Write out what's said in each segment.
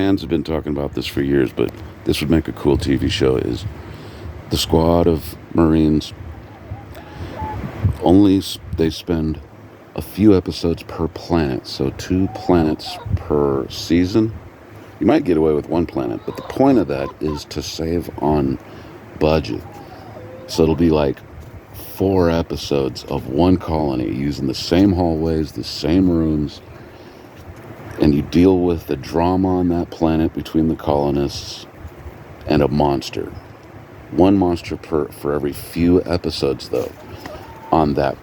fans have been talking about this for years, but this would make a cool TV show, is the squad of Marines. Only they spend a few episodes per planet, so 2 planets per season. You might get away with 1 planet, but the point of that is to save on budget. So it'll be like 4 episodes of 1 colony using the same hallways, the same rooms, and you deal with the drama on that planet between the colonists and a monster. 1 monster for every few episodes, though, on that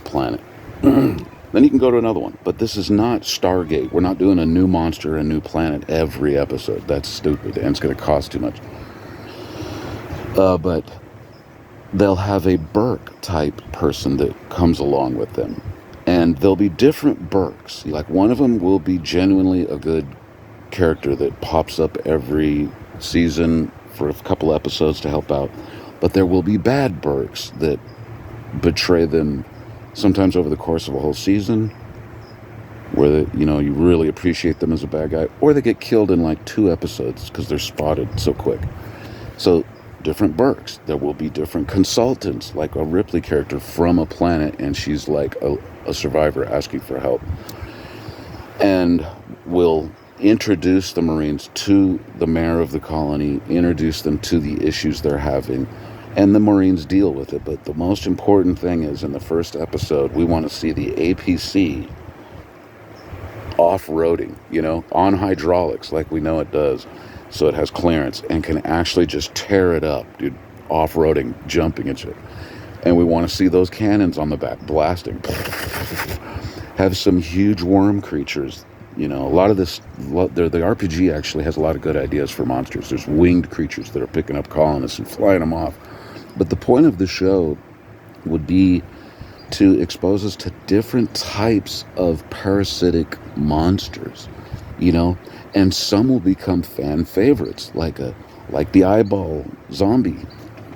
planet. Then you can go to another one. But this is not Stargate. We're not doing a new monster, a new planet every episode. That's stupid, and it's going to cost too much. But they'll have a Burke type person that comes along with them. And there'll be different Burks. Like, one of them will be genuinely a good character that pops up every season for a couple episodes to help out. But there will be bad Burks that betray them sometimes over the course of a whole season, where you really appreciate them as a bad guy, or they get killed in like 2 episodes because they're spotted so quick. So different Burks. There will be different consultants, like a Ripley character from a planet, and she's like a survivor asking for help, and we'll introduce the Marines to the mayor of the colony, introduce them to the issues they're having, and the Marines deal with it. But the most important thing is, in the first episode, we want to see the APC off-roading, on hydraulics, like we know it does. So it has clearance and can actually just tear it up, dude, off-roading, jumping and shit. And we want to see those cannons on the back blasting. Have some huge worm creatures. A lot of this, the RPG actually has a lot of good ideas for monsters. There's winged creatures that are picking up colonists and flying them off. But the point of the show would be to expose us to different types of parasitic monsters, and some will become fan favorites, like the eyeball zombie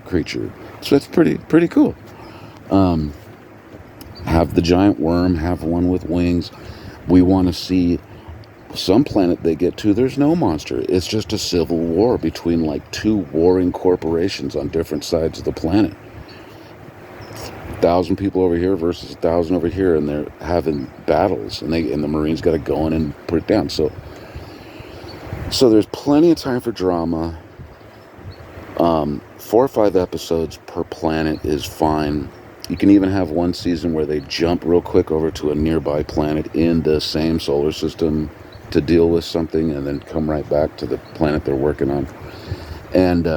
creature. So that's pretty cool. Have the giant worm, have one with wings. We want to see some planet they get to, there's no monster. It's just a civil war between like 2 warring corporations on different sides of the planet. 1,000 people over here versus 1,000 over here, and they're having battles, and the Marines got to go in and put it down. So there's plenty of time for drama. 4 or 5 episodes per planet is fine. You can even have 1 season where they jump real quick over to a nearby planet in the same solar system to deal with something, and then come right back to the planet they're working on. And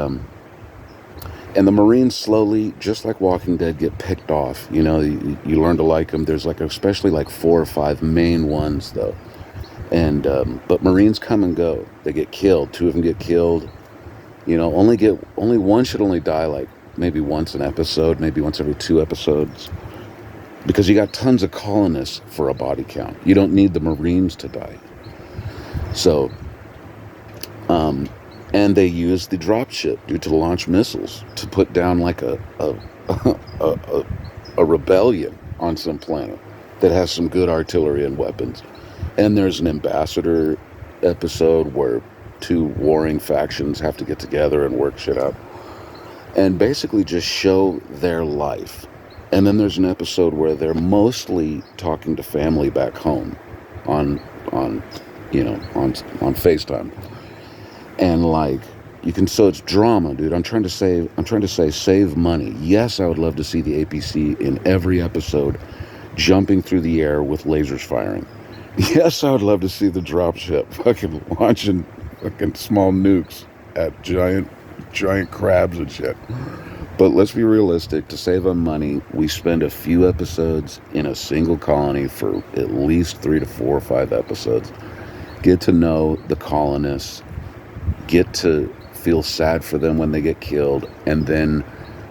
the Marines slowly, just like Walking Dead, get picked off. You learn to like them. There's especially 4 or 5 main ones, though. And but Marines come and go. They get killed. 2 of them get killed. Only one should only die maybe once an episode, maybe once every 2 episodes, because you got tons of colonists for a body count. You don't need the Marines to die. So, and they use the dropship, to launch missiles to put down a rebellion on some planet that has some good artillery and weapons. And there's an ambassador episode where 2 warring factions have to get together and work shit out, and basically just show their life. And then there's an episode where they're mostly talking to family back home on FaceTime. And so it's drama, dude. I'm trying to say save money. Yes, I would love to see the APC in every episode jumping through the air with lasers firing. Yes, I would love to see the dropship fucking launching fucking small nukes at giant crabs and shit. But let's be realistic. To save on money, we spend a few episodes in a single colony for at least 3 to 4 or 5 episodes. Get to know the colonists, get to feel sad for them when they get killed, and then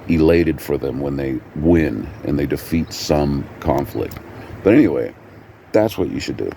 elated for them when they win and they defeat some conflict. But anyway, that's what you should do.